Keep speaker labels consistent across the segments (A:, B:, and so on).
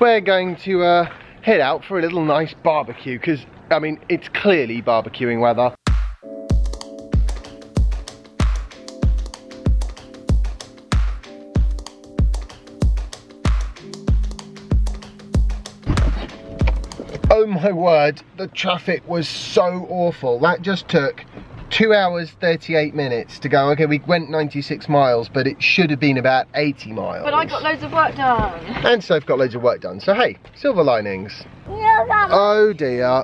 A: we're going to head out for a little nice barbecue, because, I mean, it's clearly barbecuing weather. Oh my word, the traffic was so awful. That just took 2 hours 38 minutes to go. Okay, we went 96 miles, but it should have been about 80 miles.
B: But I got loads of work done.
A: And Soph got loads of work done. So hey, silver linings. Oh dear.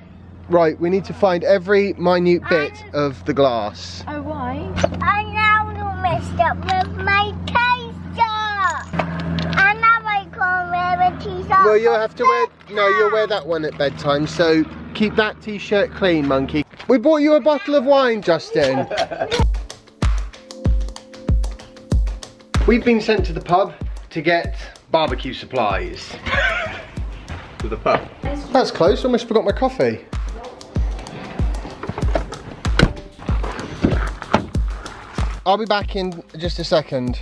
A: Right, we need to find every minute bit of the glass.
B: Oh, why?
C: I now messed up with my t-shirt. And now I can't wear a t-shirt.
A: Well, you'll have to wear, no, you'll wear that one at bedtime, so keep that t-shirt clean, monkey. We bought you a bottle of wine, Justin. We've been sent to the pub to get barbecue supplies.
D: To the pub?
A: That's close, almost forgot my coffee. I'll be back in just a second.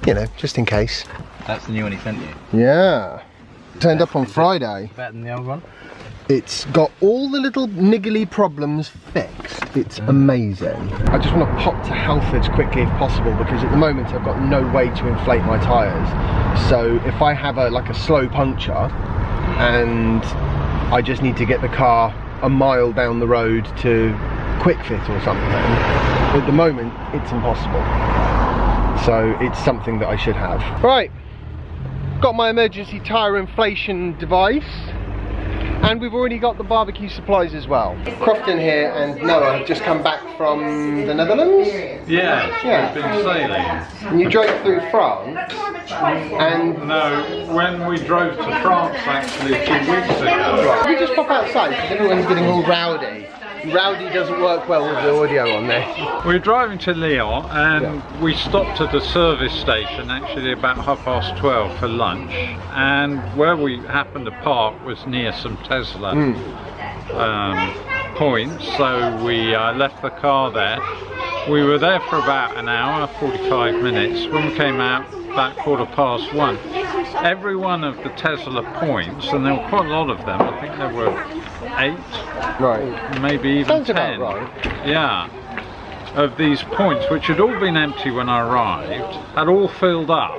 A: You know, just in case.
D: That's the new one he sent you?
A: Yeah. Turned up on Friday.
D: Better than the old one?
A: It's got all the little niggly problems fixed. It's amazing. I just want to pop to Halfords quickly if possible, because at the moment I've got no way to inflate my tyres. So if I have like a slow puncture and I just need to get the car a mile down the road to quick fit or something, at the moment it's impossible. So it's something that I should have. Right, got my emergency tyre inflation device, and we've already got the barbecue supplies as well. Crofton here and Noah have just come back from the Netherlands.
E: Yeah,
A: Yeah.
E: we've been sailing.
A: And you drove through France, and
E: No, when we drove to France actually 2 weeks ago.
A: right, we just pop outside because everyone's getting all rowdy. Rowdy doesn't work well with the audio on this.
E: We were driving to Lyon and we stopped at a service station actually about 12:30 for lunch, and where we happened to park was near some Tesla points, so we left the car there. We were there for about an hour, 45 minutes. When we came out, about 1:15. Every one of the Tesla points, and there were quite a lot of them, I think there were 8,
A: Right.
E: maybe even
A: Sounds
E: 10.
A: about right.
E: Yeah, of these points, which had all been empty when I arrived, had all filled up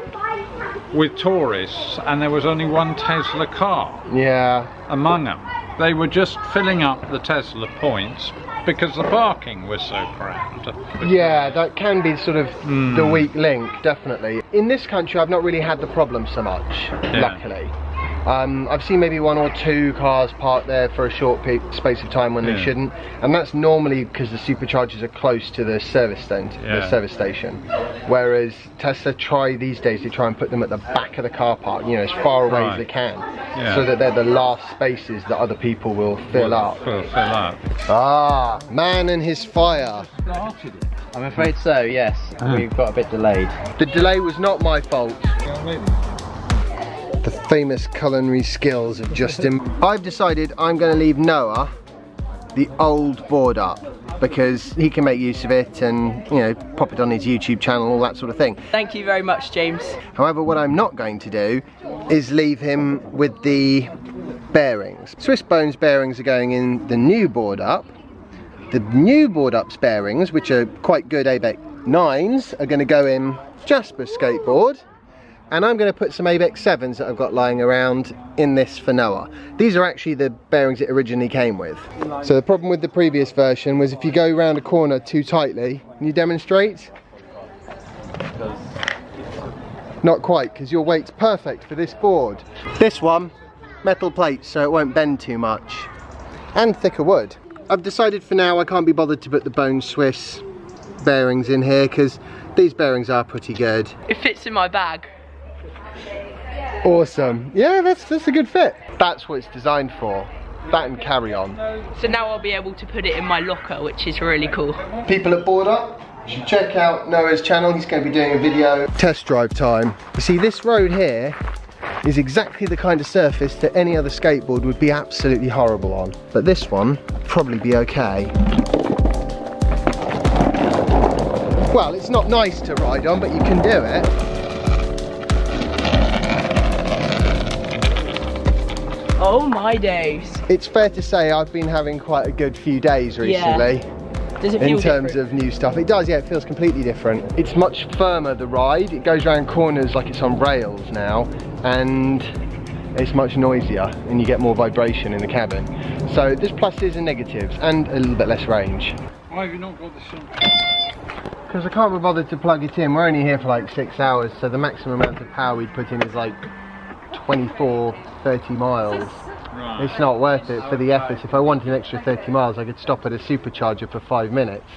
E: with tourists, and there was only one Tesla car
A: Yeah.
E: among them. They were just filling up the Tesla points because the parking was so cramped.
A: Yeah, that can be sort of the weak link, definitely. In this country, I've not really had the problem so much, luckily. I've seen maybe 1 or 2 cars parked there for a short space of time when they shouldn't, and that's normally because the superchargers are close to the service station. Whereas Tesla these days they try and put them at the back of the car park, you know, as far away as they can, so that they're the last spaces that other people will fill up. Ah, man and his fire.
D: I'm afraid so, yes. We've got a bit delayed.
A: The delay was not my fault. The famous culinary skills of Justin. I've decided I'm going to leave Noah the old BoardUp because he can make use of it and, you know, pop it on his YouTube channel, all that sort of thing.
F: Thank you very much, James.
A: However, what I'm not going to do is leave him with the bearings. Swiss Bones bearings are going in the new BoardUp. The new BoardUp's bearings, which are quite good ABEC 9s, are going to go in Jasper's skateboard. And I'm going to put some ABEC 7s that I've got lying around in this for Noah. These are actually the bearings it originally came with. So the problem with the previous version was if you go round a corner too tightly, can you demonstrate? Not quite, because your weight's perfect for this board. This one, metal plates so it won't bend too much. And thicker wood. I've decided for now I can't be bothered to put the Bone Swiss bearings in here because these bearings are pretty good.
F: It fits in my bag.
A: Awesome. Yeah, that's a good fit. That's what it's designed for. That and carry on.
F: So now I'll be able to put it in my locker, which is really cool.
A: People at BoardUp, you should check out Noah's channel. He's going to be doing a video. Test drive time. You see, this road here is exactly the kind of surface that any other skateboard would be absolutely horrible on. But this one would probably be okay. Well, it's not nice to ride on, but you can do it.
F: Oh my days.
A: It's fair to say I've been having quite a good few days recently.
F: Does it feel
A: in terms
F: different?
A: of new stuff. It does, yeah, it feels completely different. It's much firmer, the ride. It goes around corners like it's on rails now, and it's much noisier, and you get more vibration in the cabin. So there's pluses and negatives, and a little bit less range.
E: Why have you not got the sun?
A: Because I can't be bothered to plug it in. We're only here for like 6 hours, so the maximum amount of power we'd put in is like 24, 30 miles.
E: Right.
A: It's not worth it for the efforts. If I wanted an extra 30 miles, I could stop at a supercharger for 5 minutes,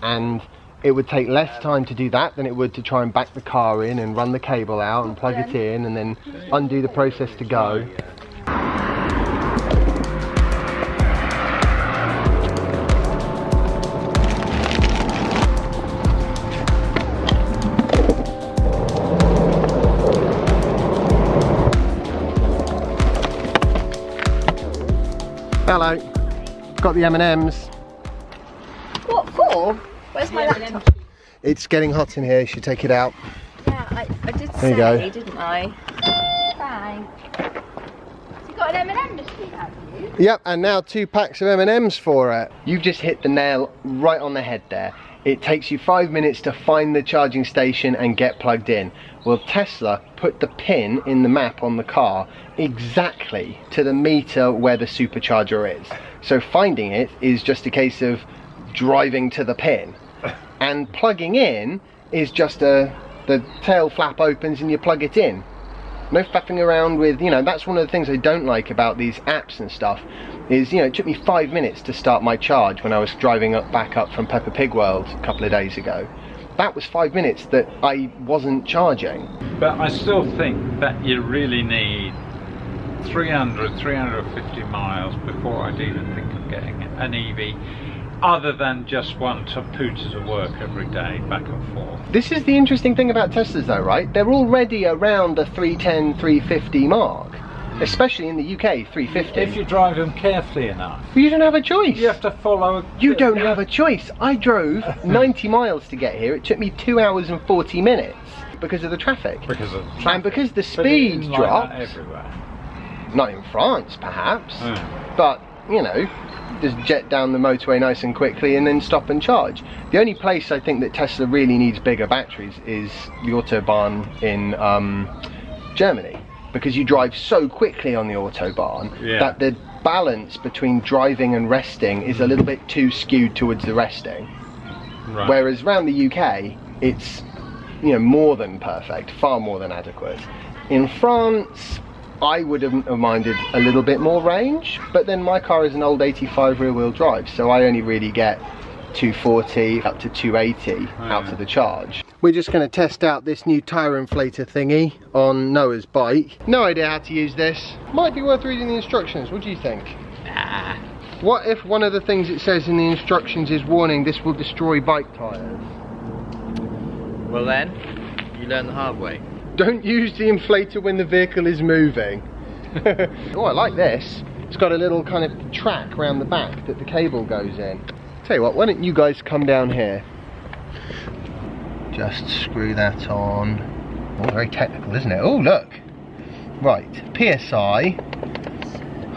A: and it would take less time to do that than it would to try and back the car in and run the cable out and plug it in and then undo the process to go. Hello, got the M&Ms.
C: What for? Where's my laptop?
A: It's getting hot in here, you should take it out.
C: Yeah, I did
A: There you go.
C: say, didn't I? Thanks. So you got an M&M machine, have you?
A: Yep, and now 2 packs of M&Ms for it. You've just hit the nail right on the head there. It takes you 5 minutes to find the charging station and get plugged in. Well, Tesla put the pin in the map on the car exactly to the meter where the supercharger is. So finding it is just a case of driving to the pin. And plugging in is just the tail flap opens and you plug it in. No faffing around with, you know, that's one of the things I don't like about these apps and stuff, is, you know, it took me 5 minutes to start my charge when I was driving back up from Peppa Pig World a couple of days ago. That was 5 minutes that I wasn't charging.
E: But I still think that you really need 300, 350 miles before I'd even think of getting an EV, other than just one to pooter to work every day, back and forth.
A: This is the interesting thing about Teslas though, right? They're already around the 310, 350 mark, especially in the UK, 350.
E: If you drive them carefully enough.
A: But you don't have a choice.
E: You have to follow.
A: You don't have a choice. I drove 90 miles to get here. It took me 2 hours and 40 minutes because of the traffic.
E: Because of traffic.
A: And because the
E: But it
A: speed
E: isn't like
A: dropped.
E: that everywhere.
A: Not in France, perhaps.
E: Mm.
A: But, you know, just jet down the motorway nice and quickly and then stop and charge. The only place I think that Tesla really needs bigger batteries is the Autobahn in Germany, because you drive so quickly on the Autobahn that the balance between driving and resting is a little bit too skewed towards the resting.
E: Right.
A: Whereas around the UK, it's, you know, more than perfect, far more than adequate. In France, I would have minded a little bit more range, but then my car is an old 85 rear-wheel drive, so I only really get 240 up to 280 out to the charge. We're just going to test out this new tyre inflator thingy on Noah's bike. No idea how to use this. Might be worth reading the instructions. What do you think?
D: Nah.
A: What if one of the things it says in the instructions is warning this will destroy bike tyres?
D: Well then, you learn the hard way.
A: Don't use the inflator when the vehicle is moving. Oh, I like this. It's got a little kind of track around the back that the cable goes in. Tell you what, why don't you guys come down here? Just screw that on. Oh, very technical, isn't it? Oh, look. Right, PSI.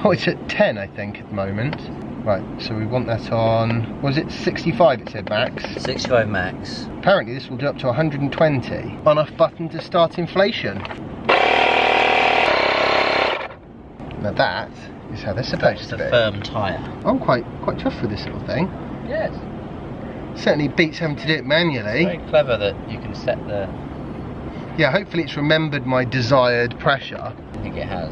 A: Oh, it's at 10, I think, at the moment. Right, so we want that on, was it 65 it said max?
D: 65 max.
A: Apparently this will do up to 120. On off button to start inflation. Now that is how they're supposed to be.
D: It's a firm tyre.
A: I'm quite chuffed with this little thing.
D: Yes.
A: Certainly beats having to do it manually.
D: Very clever that you can set the...
A: Yeah, hopefully it's remembered my desired pressure.
D: I think it has.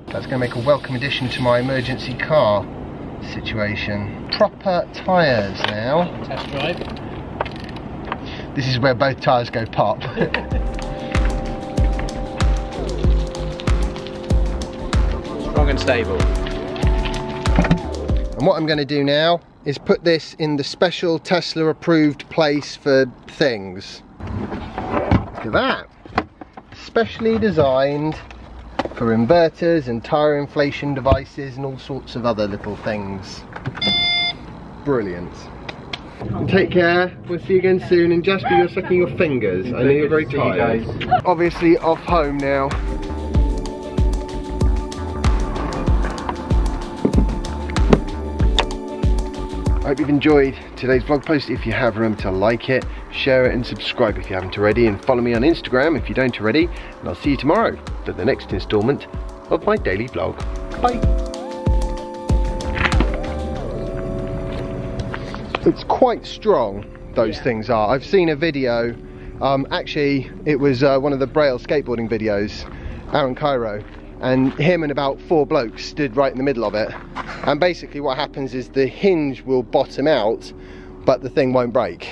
A: That's going to make a welcome addition to my emergency car situation. Proper tyres now.
D: Test drive.
A: This is where both tyres go pop.
D: Strong and stable.
A: And what I'm going to do now is put this in the special Tesla approved place for things. Look at that. Specially designed for inverters and tyre inflation devices and all sorts of other little things. Brilliant. Take care, we'll see you again soon, and Jasper, you're sucking your fingers. I know you're very tired. Obviously off home now. I hope you've enjoyed today's vlog post. If you have, remember to like it, share it and subscribe if you haven't already, and follow me on Instagram if you don't already, and I'll see you tomorrow for the next instalment of my daily vlog. Bye. It's quite strong, those things are. I've seen a video, actually it was one of the Braille skateboarding videos, Aaron Cairo, and him and about 4 blokes stood right in the middle of it, and basically what happens is the hinge will bottom out but the thing won't break.